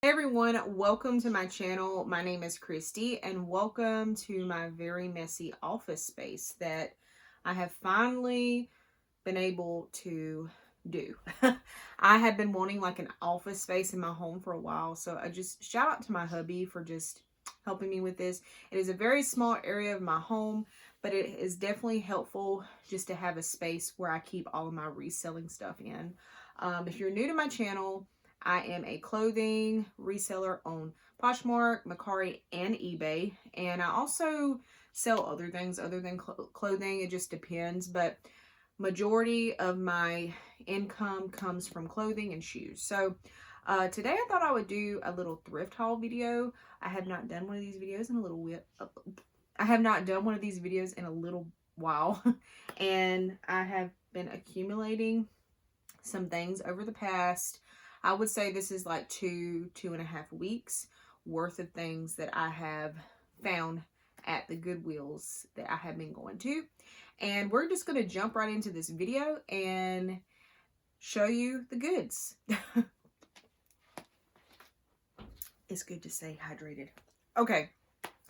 Hey everyone, welcome to my channel. My name is Christy and welcome to my very messy office space that I have finally been able to do. I have been wanting like an office space in my home for a while, so I just shout out to my hubby for just helping me with this. It is a very small area of my home, but it is definitely helpful just to have a space where I keep all of my reselling stuff in. If you're new to my channel, I am a clothing reseller on Poshmark, Mercari, and eBay. And I also sell other things other than clothing. It just depends. But majority of my income comes from clothing and shoes. So today I thought I would do a little thrift haul video. I have not done one of these videos in a little while. And I have been accumulating some things over the past, I would say this is like 2.5 weeks worth of things that I have found at the Goodwills that I have been going to. And we're just going to jump right into this video and show you the goods. It's good to stay hydrated. Okay,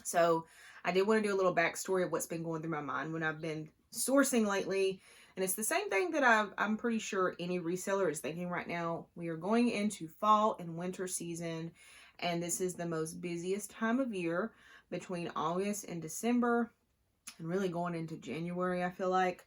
so I did want to do a little backstory of what's been going through my mind when I've been sourcing lately. And it's the same thing that I'm pretty sure any reseller is thinking right now. We are going into fall and winter season, and this is the most busiest time of year between August and December, and really going into January, I feel like,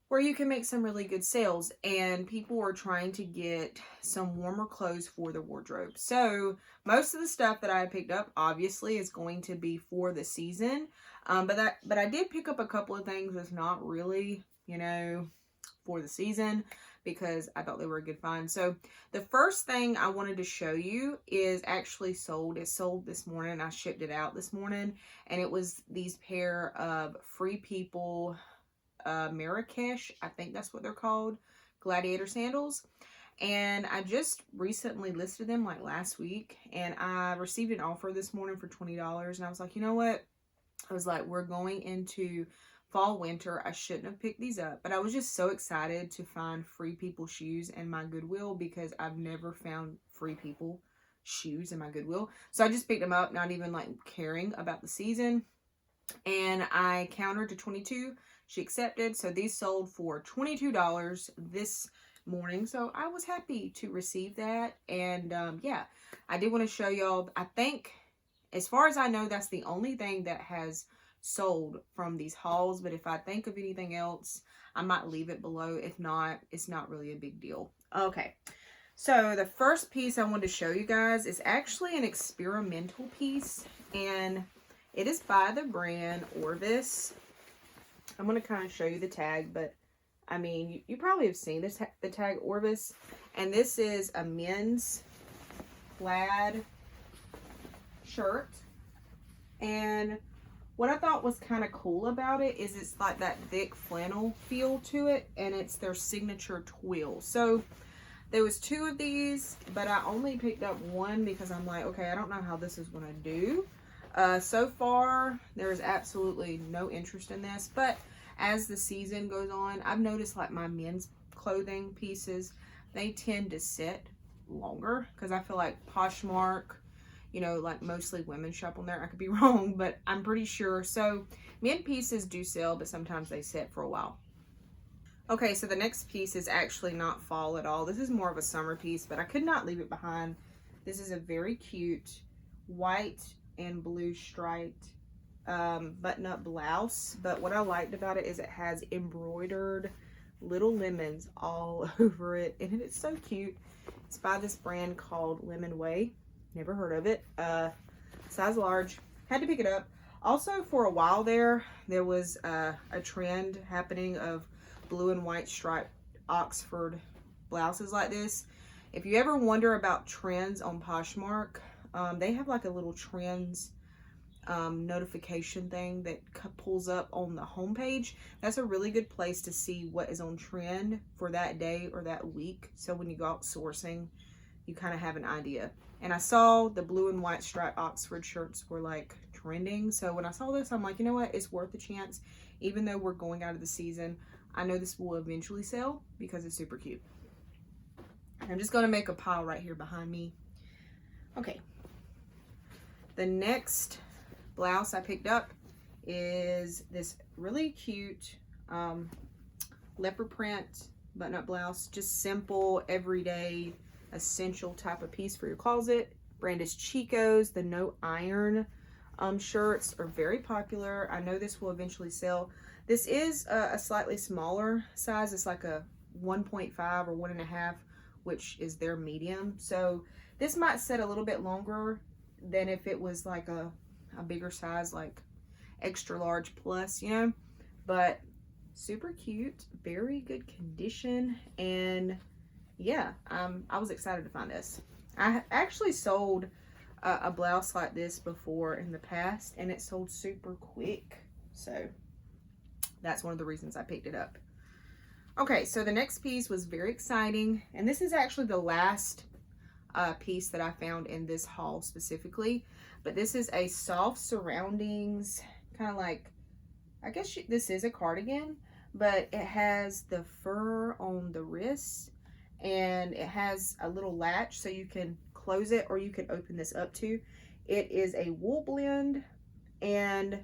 where you can make some really good sales, and people are trying to get some warmer clothes for their wardrobe. So most of the stuff that I picked up obviously is going to be for the season, but I did pick up a couple of things that's not really, you know, for the season because I thought they were a good find. So the first thing I wanted to show you is actually sold. It sold this morning. I shipped it out this morning, and it was these pair of Free People Marrakesh, I think that's what they're called, gladiator sandals. And I just recently listed them like last week, and I received an offer this morning for $20, and I was like, you know what? I was like, we're going into fall, winter. I shouldn't have picked these up, but I was just so excited to find Free People shoes in my Goodwill because I've never found Free People shoes in my Goodwill. So I just picked them up, not even like caring about the season. And I countered to 22. She accepted. So these sold for $22 this morning. So I was happy to receive that. And yeah, I did want to show y'all. I think, as far as I know, that's the only thing that has sold from these hauls. But if I think of anything else, I might leave it below. If not, it's not really a big deal. Okay. So the first piece I wanted to show you guys is actually an experimental piece, and it is by the brand Orvis. I'm going to kind of show you the tag, but I mean, you probably have seen this, the tag Orvis. And this is a men's plaid shirt. And what I thought was kind of cool about it is it's like that thick flannel feel to it, and it's their signature twill. So there was 2 of these, but I only picked up one because I'm like, okay, I don't know how this is going to do. So far, there is absolutely no interest in this, but as the season goes on, I've noticed like my men's clothing pieces, they tend to sit longer because I feel like Poshmark, you know, like mostly women shop on there. I could be wrong, but I'm pretty sure. So men pieces do sell, but sometimes they sit for a while. Okay, so the next piece is actually not fall at all. This is more of a summer piece, but I could not leave it behind. This is a very cute white and blue striped button-up blouse. But what I liked about it is it has embroidered little lemons all over it, and it's so cute. It's by this brand called Lemon Way. Never heard of it. Size large. Had to pick it up. Also, for a while there was a trend happening of blue and white striped Oxford blouses like this. If you ever wonder about trends on Poshmark, they have like a little trends notification thing that pulls up on the homepage. That's a really good place to see what is on trend for that day or that week. So when you go out sourcing, you kind of have an idea. And I saw the blue and white striped Oxford shirts were like trending. So when I saw this, I'm like, you know what? It's worth a chance. Even though we're going out of the season, I know this will eventually sell because it's super cute. I'm just going to make a pile right here behind me. Okay. The next blouse I picked up is this really cute leopard print button-up blouse. Just simple, everyday, essential type of piece for your closet. Brand is Chico's. The no iron shirts are very popular. I know this will eventually sell. This is a slightly smaller size. It's like a 1.5 or 1.5, which is their medium. So this might set a little bit longer than if it was like a bigger size, like extra large plus, you know. But super cute, very good condition, and yeah, I was excited to find this. I actually sold a blouse like this before in the past, and it sold super quick, so that's one of the reasons I picked it up. Okay, so the next piece was very exciting, and this is actually the last piece that I found in this haul specifically, but this is a soft surroundings, kind of like, I guess this is a cardigan, but it has the fur on the wrists, and it has a little latch so you can close it or you can open this up too. It is a wool blend, and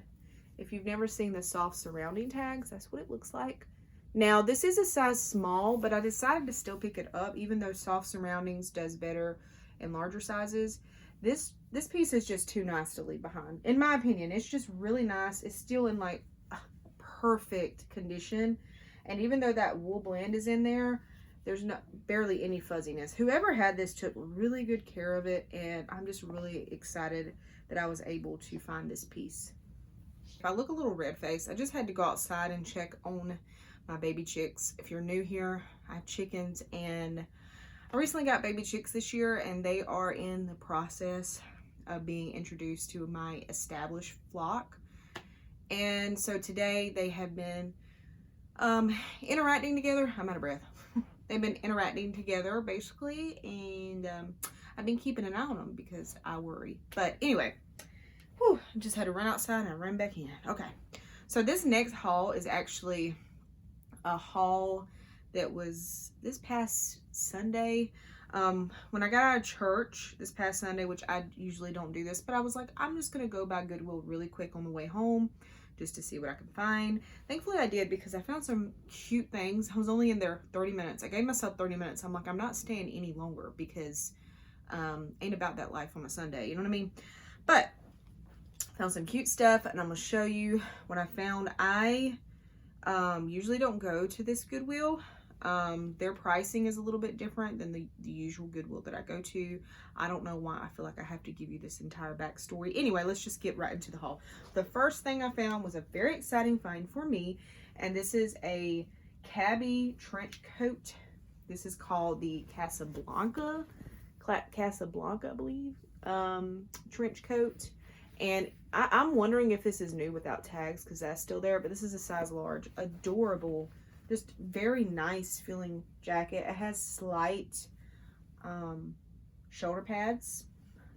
if you've never seen the soft surrounding tags, that's what it looks like. Now, this is a size small, but I decided to still pick it up, even though soft surroundings does better in larger sizes. This piece is just too nice to leave behind. In my opinion, it's just really nice. It's still in like perfect condition. And even though that wool blend is in there, there's barely any fuzziness. Whoever had this took really good care of it, and I'm just really excited that I was able to find this piece. If I look a little red-faced, I just had to go outside and check on my baby chicks. If you're new here, I have chickens, and I recently got baby chicks this year, and they are in the process of being introduced to my established flock. And so today they have been interacting together. I'm out of breath. They've been interacting together basically, and I've been keeping an eye on them because I worry. But anyway, whew, I just had to run outside and run back in. Okay, so this next haul is actually a haul that was this past Sunday. When I got out of church this past Sunday, which I usually don't do this, but I was like, I'm just gonna go by Goodwill really quick on the way home just to see what I can find. Thankfully I did, because I found some cute things. I was only in there 30 minutes. I gave myself 30 minutes. I'm like, I'm not staying any longer, because ain't about that life on a Sunday, you know what I mean? But found some cute stuff, and I'm gonna show you what I found. I usually don't go to this Goodwill. Their pricing is a little bit different than the usual Goodwill that I go to. I don't know why I feel like I have to give you this entire backstory. Anyway, let's just get right into the haul. The first thing I found was a very exciting find for me, and this is a cabbie trench coat. This is called the Casablanca, I believe, trench coat. And I'm wondering if this is new without tags, because that's still there, but this is a size large. Adorable, just very nice feeling jacket. It has slight shoulder pads,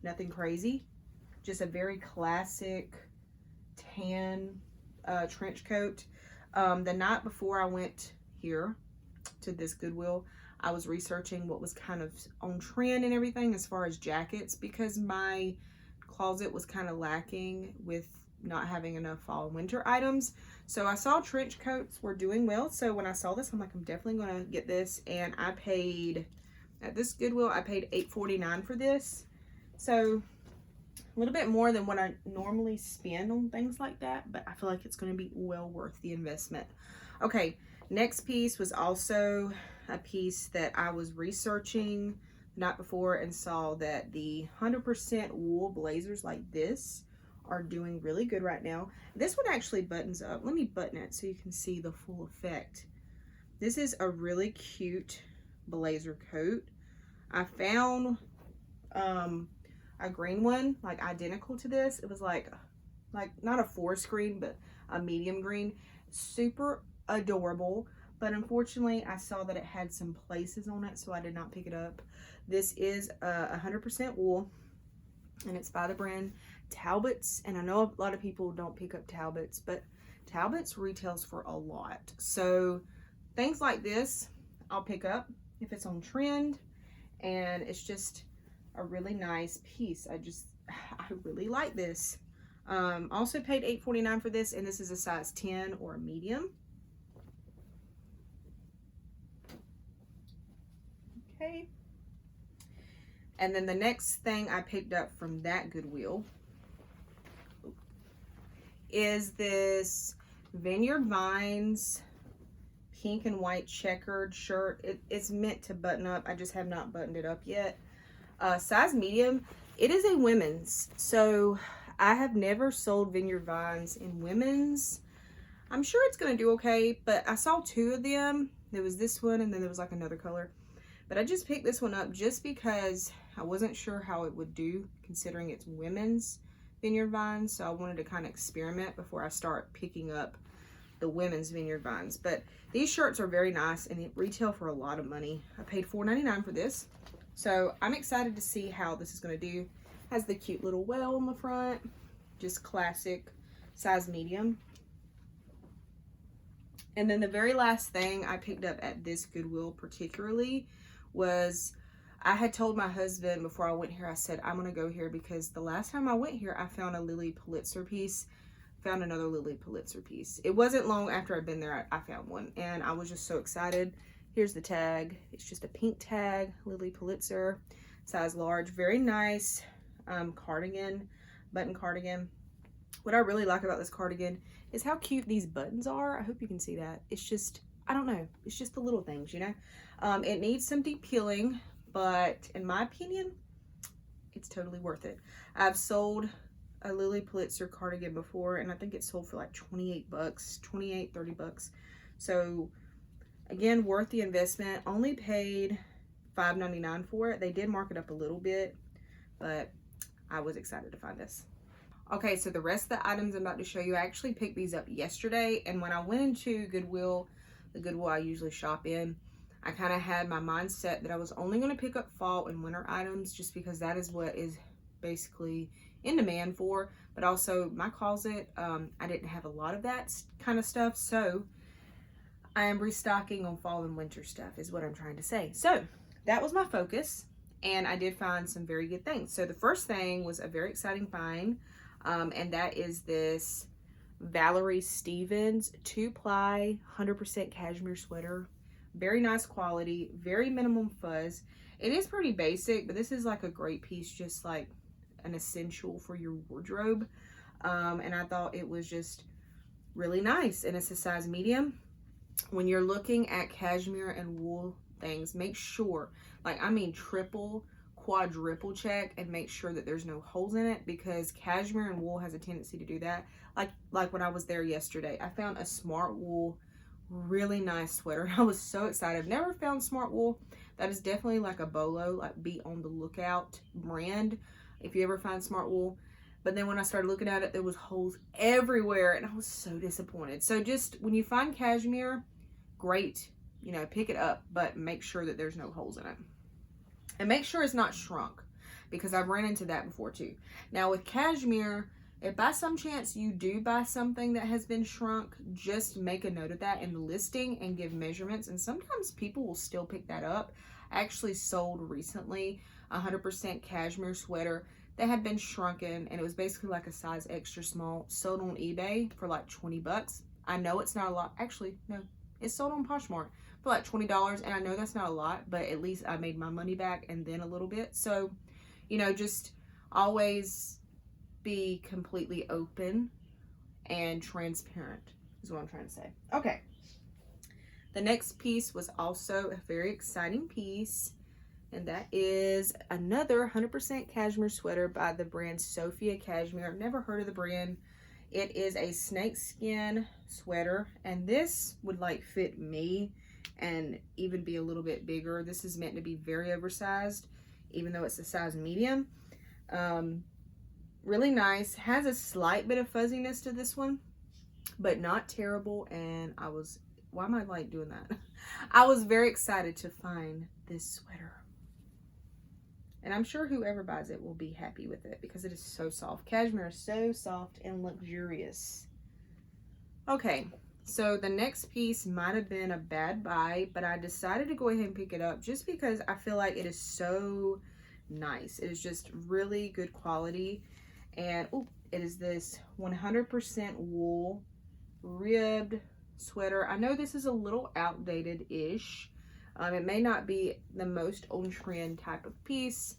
nothing crazy, just a very classic tan trench coat. The night before I went here to this Goodwill, I was researching what was kind of on trend and everything as far as jackets, because my closet was kind of lacking with not having enough fall and winter items. So I saw trench coats were doing well, so when I saw this, I'm like, I'm definitely gonna get this. And I paid, at this Goodwill, I paid $8.49 for this, so a little bit more than what I normally spend on things like that, but I feel like it's gonna be well worth the investment. Okay, next piece was also a piece that I was researching the night before and saw that the 100% wool blazers like this are doing really good right now. This one actually buttons up. Let me button it so you can see the full effect. This is a really cute blazer coat. I found a green one like identical to this. It was like not a forest green, but a medium green. Super adorable, but unfortunately I saw that it had some places on it, so I did not pick it up. This is 100% wool, and it's by the brand Talbot's, and I know a lot of people don't pick up Talbot's, but Talbot's retails for a lot. So things like this I'll pick up if it's on trend, and it's just a really nice piece. I really like this. Also paid $8.49 for this, and this is a size 10 or a medium. Okay. And then the next thing I picked up from that Goodwill is this Vineyard Vines pink and white checkered shirt. It's meant to button up. I just have not buttoned it up yet. Size medium. It is a women's. So I have never sold Vineyard Vines in women's. I'm sure it's going to do okay, but I saw two of them. There was this one, and then there was like another color. But I just picked this one up just because I wasn't sure how it would do, considering it's women's Vineyard Vines. So I wanted to kind of experiment before I start picking up the women's Vineyard Vines. But these shirts are very nice, and they retail for a lot of money. I paid $4.99 for this. So I'm excited to see how this is going to do. Has the cute little well on the front. Just classic size medium. And then the very last thing I picked up at this Goodwill particularly was, I had told my husband before I went here, I said, I'm going to go here because the last time I went here, I found a Lily Pulitzer piece. Found another Lily Pulitzer piece. It wasn't long after I'd been there, I found one. And I was just so excited. Here's the tag. It's just a pink tag, Lily Pulitzer, size large. Very nice cardigan, button cardigan. What I really like about this cardigan is how cute these buttons are. I hope you can see that. It's just, I don't know. It's just the little things, you know. It needs some deep peeling, but in my opinion, it's totally worth it. I've sold a Lily Pulitzer cardigan before, and I think it sold for like 28 bucks, 28, 30 bucks. So again, worth the investment. Only paid $5.99 for it. They did mark it up a little bit, but I was excited to find this. Okay, so the rest of the items I'm about to show you, I actually picked these up yesterday, and when I went into Goodwill, the Goodwill I usually shop in, I kind of had my mindset that I was only going to pick up fall and winter items just because that is what is basically in demand for. But also my closet, I didn't have a lot of that kind of stuff, so I am restocking on fall and winter stuff is what I'm trying to say. So that was my focus, and I did find some very good things. So the first thing was a very exciting find, and that is this Valerie Stevens 2-ply 100% cashmere sweater. Very nice quality, very minimum fuzz. It is pretty basic, but this is like a great piece, just like an essential for your wardrobe. And I thought it was just really nice, and it's a size medium. When you're looking at cashmere and wool things, make sure, like, I mean triple, quadruple check and make sure that there's no holes in it, because cashmere and wool has a tendency to do that. Like when I was there yesterday, I found a Smart Wool really nice sweater. I was so excited. I've never found Smart Wool. That is definitely like a bolo, like be on the lookout brand if you ever find Smart Wool. But then when I started looking at it, there was holes everywhere, and I was so disappointed. So just when you find cashmere, great, you know, pick it up, but make sure that there's no holes in it. And make sure it's not shrunk, because I've ran into that before too. Now with cashmere, if by some chance you do buy something that has been shrunk, just make a note of that in the listing and give measurements. And sometimes people will still pick that up. I actually sold recently a 100% cashmere sweater that had been shrunken, and it was basically like a size extra small. Sold on eBay for like 20 bucks. I know it's not a lot. Actually, no, it's sold on Poshmark for like $20, and I know that's not a lot, but at least I made my money back and then a little bit. So, you know, just always be completely open and transparent is what I'm trying to say. Okay, the next piece was also a very exciting piece, and that is another 100% cashmere sweater by the brand Sophia Cashmere. I've never heard of the brand. It is a snakeskin sweater, and this would like fit me and even be a little bit bigger. This is meant to be very oversized, even though it's a size medium. Really nice. Has a slight bit of fuzziness to this one, but not terrible. And I was, why am I like doing that? I was very excited to find this sweater. And I'm sure whoever buys it will be happy with it because it is so soft. Cashmere is so soft and luxurious. Okay, so the next piece might have been a bad buy, but I decided to go ahead and pick it up just because I feel like it is so nice. It is just really good quality. And oh, it is this 100% wool ribbed sweater. I know this is a little outdated-ish. It may not be the most on-trend type of piece.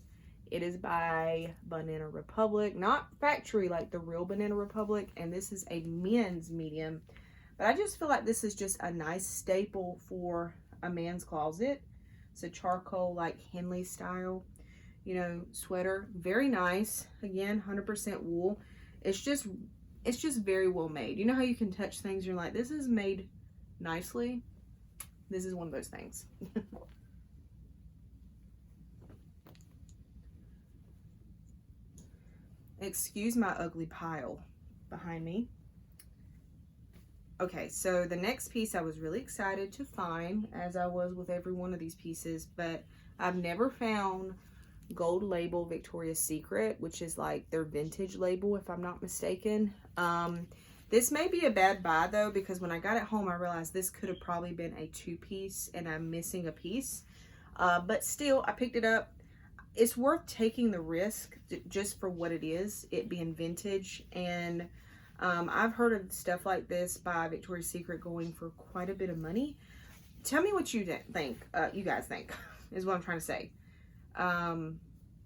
It is by Banana Republic, not factory like the real Banana Republic, and this is a men's medium. But I just feel like this is just a nice staple for a man's closet. It's a charcoal, like Henley style, you know, sweater. Very nice. Again, 100% wool. It's just very well made. You know how you can touch things, you're like, this is made nicely. This is one of those things. Excuse my ugly pile behind me. Okay, so the next piece I was really excited to find, as I was with every one of these pieces, but I've never found gold label Victoria's Secret, which is like their vintage label, if I'm not mistaken. This may be a bad buy though, because when I got it home, I realized this could have probably been a 2-piece and I'm missing a piece. But still, I picked it up. It's worth taking the risk just for what it is, it being vintage. And I've heard of stuff like this by Victoria's Secret going for quite a bit of money. Tell me what you think, you guys think, is what I'm trying to say.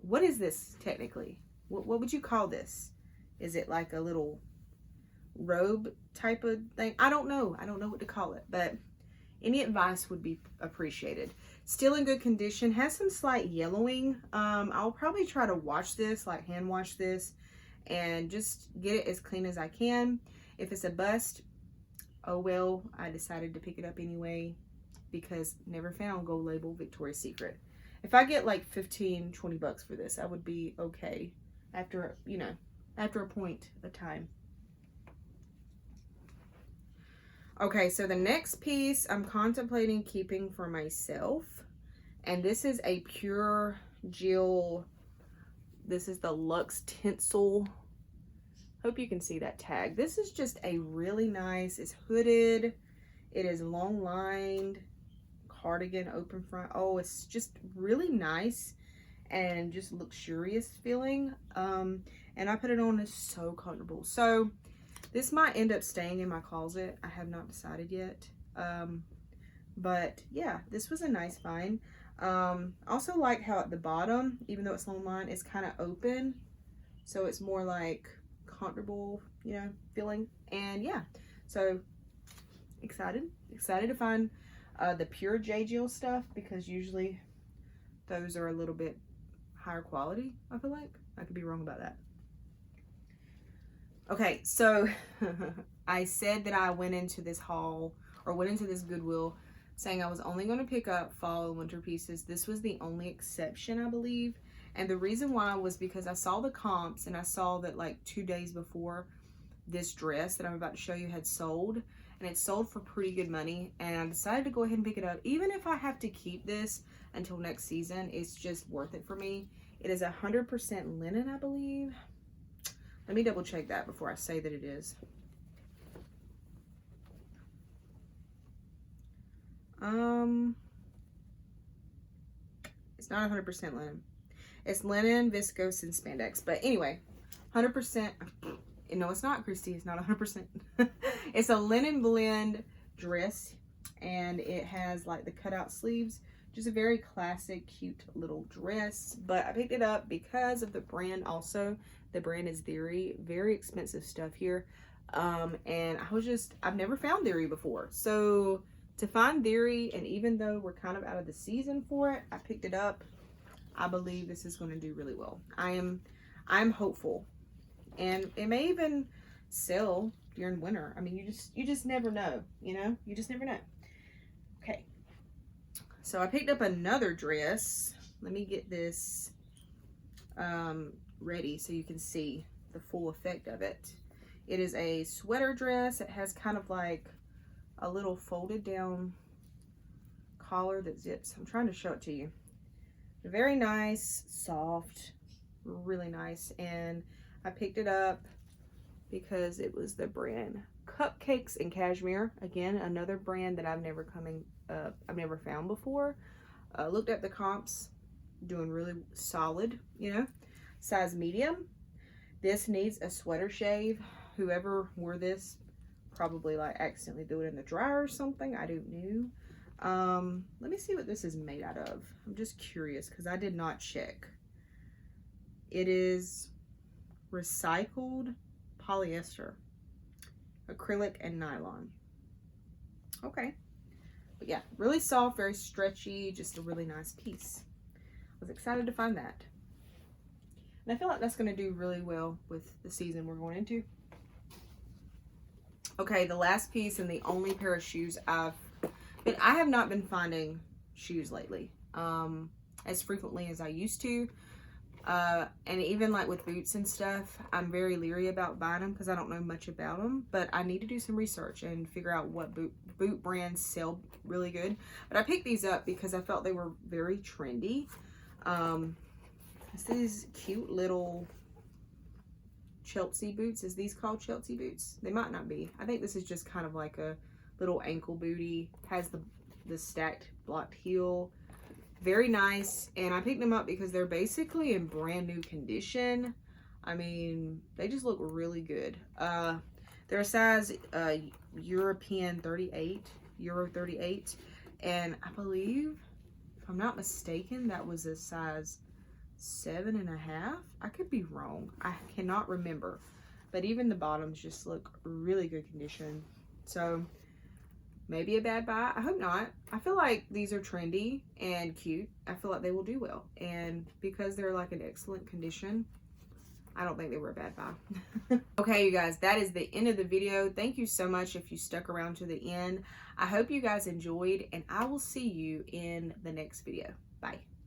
What is this technically? What would you call this? Is it like a little robe type of thing? I don't know what to call it, but any advice would be appreciated. Still in good condition, has some slight yellowing. I'll probably try to wash this, like hand wash this, and just get it as clean as I can. If it's a bust, oh well, I decided to pick it up anyway, because never found gold label Victoria's Secret. If I get like 15-20 bucks for this, I would be okay after, you know, after a point of time. Okay, so the next piece I'm contemplating keeping for myself, and this is a pure Jill. This is the Luxe Tinsel. Hope you can see that tag. This is just a really nice, it's hooded, it is long lined, cardigan, open front. Oh, it's just really nice and just luxurious feeling. And I put it on, it's so comfortable. So this might end up staying in my closet. I have not decided yet. But yeah, this was a nice find. Also like how at the bottom, even though it's long line, it's kind of open. So it's more like comfortable, you know, feeling. And yeah, so excited to find the pure J. Jill stuff, because usually those are a little bit higher quality, I feel like. I could be wrong about that. Okay, so I said that I went into this haul, or went into this Goodwill, saying I was only going to pick up fall and winter pieces. This was the only exception, I believe. And the reason why was because I saw the comps, and I saw that like 2 days before, this dress that I'm about to show you had sold, and it sold for pretty good money, and I decided to go ahead and pick it up. Even if I have to keep this until next season, it's just worth it for me. It is 100% linen, I believe. Let me double check that before I say that it is. It's not 100% linen. It's linen, viscose, and spandex. But anyway, 100%. No, it's not, Christy. It's not 100%. It's a linen blend dress, and it has like the cutout sleeves. Just a very classic, cute little dress. But I picked it up because of the brand also. The brand is Theory. Very expensive stuff here. And I've never found Theory before. So to find Theory, and even though we're kind of out of the season for it, I picked it up. I believe this is going to do really well. I'm hopeful. And it may even sell during winter. I mean, you just never know, you know? You just never know. Okay. So I picked up another dress. Let me get this ready so you can see the full effect of it. It is a sweater dress. It has kind of like a little folded down collar that zips. I'm trying to show it to you. Very nice, soft, really nice. And I picked it up because it was the brand Cupcakes and Cashmere. Again, another brand that I've never found before. Looked at the comps. doing really solid, you know. Size medium. This needs a sweater shave. Whoever wore this probably like accidentally threw it in the dryer or something. I don't know. Let me see what this is made out of. I'm just curious because I did not check. It is recycled polyester, acrylic, and nylon. Okay. But yeah, really soft, very stretchy, just a really nice piece. I was excited to find that. And I feel like that's going to do really well with the season we're going into. Okay, the last piece and the only pair of shoes I have not been finding shoes lately as frequently as I used to. And even like with boots and stuff, I'm very leery about buying them because I don't know much about them, but I need to do some research and figure out what boot brands sell really good. But I picked these up because I felt they were very trendy. It's these cute little Chelsea boots. Is these called Chelsea boots? They might not be. I think this is just kind of like a little ankle booty. Has the stacked blocked heel. Very nice. And I picked them up because they're basically in brand new condition. I mean, they just look really good. They're a size European 38, Euro 38. And I believe, if I'm not mistaken, that was a size 7.5. I could be wrong. I cannot remember. But even the bottoms just look really good condition. So maybe a bad buy. I hope not. I feel like these are trendy and cute. I feel like they will do well. And because they're like in excellent condition, I don't think they were a bad buy. Okay, you guys, that is the end of the video. Thank you so much if you stuck around to the end. I hope you guys enjoyed, and I will see you in the next video. Bye.